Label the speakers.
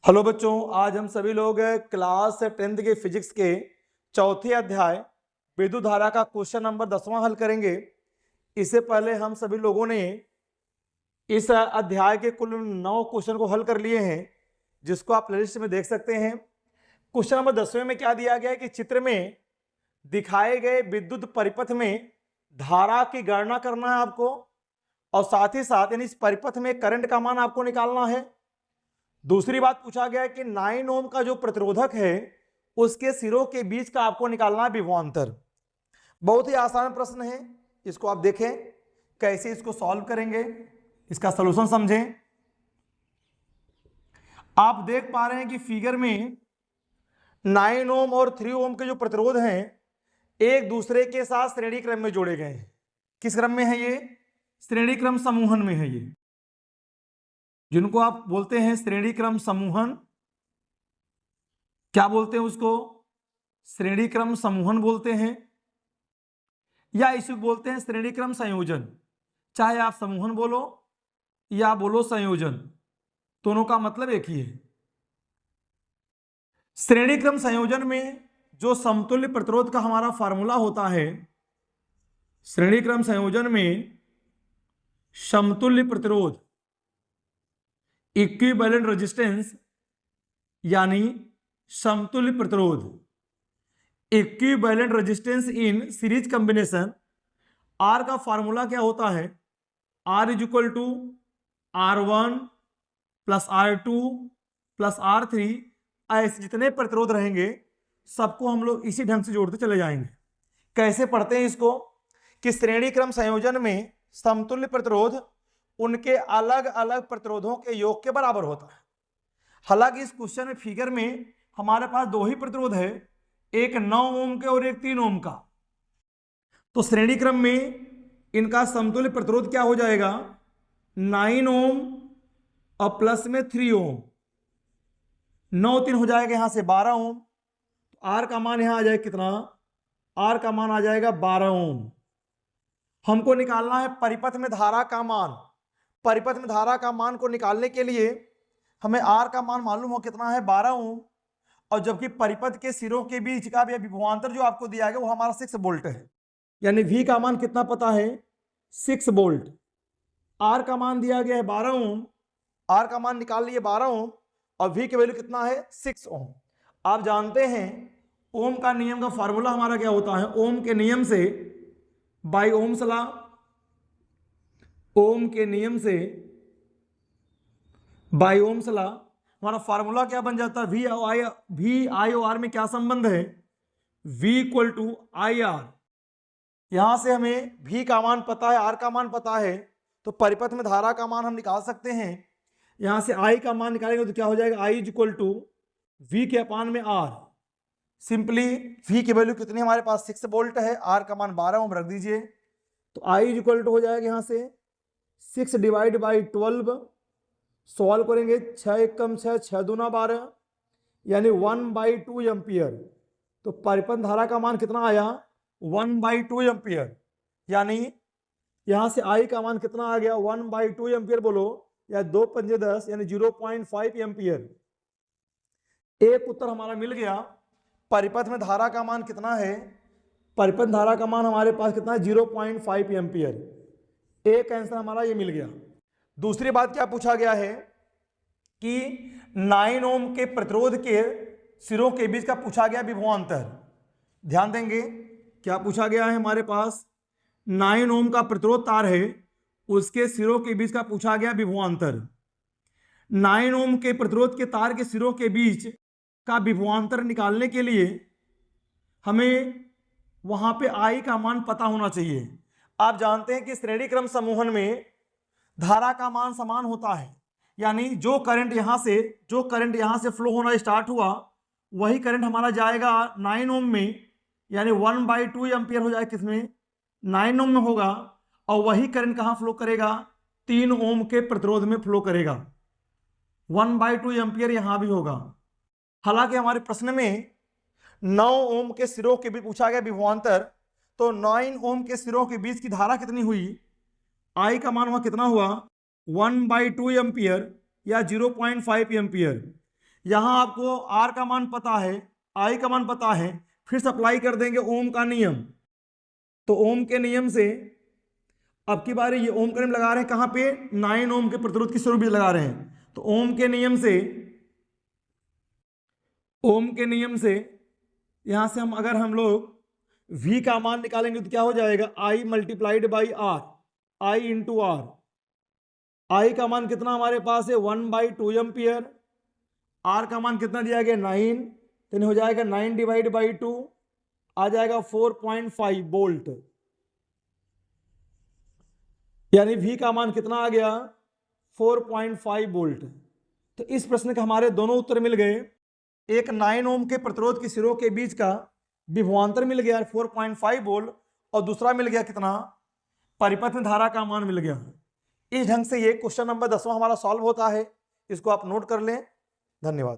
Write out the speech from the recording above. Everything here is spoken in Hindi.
Speaker 1: हेलो बच्चों, आज हम सभी लोग क्लास 10th के फिजिक्स के चौथे अध्याय विद्युत धारा का क्वेश्चन नंबर 10वां हल करेंगे। इससे पहले हम सभी लोगों ने इस अध्याय के कुल 9 क्वेश्चन को हल कर लिए हैं, जिसको आप प्लेलिस्ट में देख सकते हैं। क्वेश्चन नंबर 10वें में क्या दिया गया है कि चित्र में दिखाए गए विद्युत परिपथ में धारा की गणना करना है आपको, और साथ ही साथ यानी इस परिपथ में करंट का मान आपको निकालना है। दूसरी बात पूछा गया है कि 9 ओम का जो प्रतिरोधक है उसके सिरों के बीच का आपको निकालना है विभवांतर। बहुत ही आसान प्रश्न है, इसको आप देखें कैसे इसको सॉल्व करेंगे, इसका सॉल्यूशन समझें। आप देख पा रहे हैं कि फिगर में 9 ओम और 3 ओम के जो प्रतिरोध हैं एक दूसरे के साथ श्रेणी क्रम में जोड़े गए हैं। किस क्रम में है ये? श्रेणी क्रम समूहन में है ये, जिनको आप बोलते हैं श्रेणी क्रम समूहन। क्या बोलते हैं उसको? श्रेणी क्रम समूहन बोलते हैं, या इसे बोलते हैं श्रेणी क्रम संयोजन। चाहे आप समूहन बोलो या बोलो संयोजन, दोनों का मतलब एक ही है। श्रेणी क्रम संयोजन में जो समतुल्य प्रतिरोध का हमारा फार्मूला होता है, श्रेणी क्रम संयोजन में समतुल्य प्रतिरोध इक्विवेलेंट रेजिस्टेंस यानी समतुल्य प्रतिरोध, equivalent resistance in series combination, R का फॉर्मूला क्या होता है? R is equal to R1 plus R2 plus R3। ऐसे जितने प्रतिरोध रहेंगे सबको हम लोग इसी ढंग से जोड़ते चले जाएंगे। कैसे पढ़ते हैं इसको कि श्रेणी क्रम संयोजन में समतुल्य प्रतिरोध उनके अलग अलग प्रतिरोधों के योग के बराबर होता है। हालांकि इस क्वेश्चन में फिगर में हमारे पास दो ही प्रतिरोध है, एक 9 ओम के और एक 3 ओम का। तो श्रेणी क्रम में इनका समतुल्य प्रतिरोध क्या हो जाएगा? 9 ओम और प्लस में 3 ओम, 9 3 हो जाएगा यहां से 12 ओम। तो आर का मान यहां आ जाएगा कितना? आर का मान आ जाएगा 12 ओम। हमको निकालना है परिपथ में धारा का मान। परिपथ में धारा का मान को निकालने के लिए हमें आर का मान मालूम हो कितना है? 12 ओम। और जबकि परिपथ के सिरों के बीच का विभवांतर जो आपको दिया गया वो हमारा 6 वोल्ट है, यानी V का मान कितना पता है? 6 वोल्ट। R का मान दिया गया है 12 ओम, R का मान निकाल लिए 12 ओम, और V की वैल्यू कितना है? 6 ओम। आप जानते हैं ओम का नियम का फॉर्मूला हमारा क्या होता है? ओम के नियम से, बाय ओम्स लॉ, ओम के नियम से बाय ओम्स लॉ हमारा फार्मूला क्या बन जाता है? वी आई और आर में क्या संबंध है? V equal to I R. यहां से हमें V का मान पता है, R का मान पता है, तो परिपथ में धारा का मान हम निकाल सकते हैं। यहां से I का मान निकालेंगे तो क्या हो जाएगा? I is equal to V के अपान में R। सिंपली V की वैल्यू कितनी हमारे पास? 6 वोल्ट है, R का मान 12 ओम रख दीजिए, तो I इज इक्वल टू हो जाएगा यहां से 6 डिवाइड बाई 12। सॉल्व करेंगे 6 एक कम 6, 6 दूना 12, यानी 1/2 एम्पियर। तो परिपथ धारा का मान कितना आया? 1/2 एम्पियर। यानी यहां से आई का मान कितना आ गया? 1/2 एम्पियर बोलो, या 2 पंजे 10, यानी 0.5 एम्पियर। एक उत्तर हमारा मिल गया। परिपथ में धारा का मान कितना है? परिपथ धारा का मान हमारे पास कितना है? 0.5 एम्पियर। एक आंसर हमारा ये मिल गया। दूसरी बात क्या पूछा गया है कि 9 ओम के प्रतिरोध के सिरों के बीच का पूछा गया विभवांतर। ध्यान देंगे क्या पूछा गया है हमारे पास? 9 ओम का प्रतिरोध तार है, उसके सिरों के बीच का पूछा गया विभवांतर। 9 ओम के प्रतिरोध के तार के सिरों के बीच का विभवांतर निकालने के लिए हमें वहां पे आई का मान पता होना चाहिए। आप जानते हैं कि श्रेणी क्रम समूहन में धारा का मान समान होता है, यानी जो करंट यहां से फ्लो होना स्टार्ट हुआ वही करंट हमारा जाएगा 9 ओम में, यानी 1/2 एम्पियर हो जाएगा किसमें? 9 ओम में होगा। और वही करंट कहां फ्लो करेगा? 3 ओम के प्रतिरोध में फ्लो करेगा। 1/2 एम्पियर यहां भी होगा। हालांकि हमारे प्रश्न में 9 ओम के सिरों के बीच पूछा गया विभवांतर, तो 9 ओम के सिरों के बीच की धारा कितनी हुई? आई का मान वहां कितना हुआ? 1/2 एम्पियर या 0.5 एम्पियर। यहां आपको आर का मान पता है, आई का मान पता है, फिर से अप्लाई कर देंगे ओम का नियम। तो ओम के नियम से अब की बार ये ओम का नियम लगा रहे हैं कहां पे, 9 ओम के प्रतिरोध की स्वरूप भी लगा रहे हैं। तो ओम के नियम से, ओम के नियम से यहां से अगर हम लोग V का मान निकालेंगे तो क्या हो जाएगा, I multiplied by R, I into R. I का मान कितना हमारे पास है 1/2 एम्पियर, आर का मान कितना दिया गया 9, तो हो जाएगा 9 डिवाइड बाई 2, आ जाएगा 4.5 वोल्ट, यानी V का मान कितना आ गया 4.5 वोल्ट। तो इस प्रश्न के हमारे दोनों उत्तर मिल गए, एक 9 ओम के प्रतिरोध के सिरों के बीच का विभवांतर मिल गया 4.5 वोल्ट, और दूसरा मिल गया कितना, परिपथ में धारा का मान मिल गया। इस ढंग से ये क्वेश्चन नंबर 10वां हमारा सॉल्व होता है, इसको आप नोट कर लें। धन्यवाद।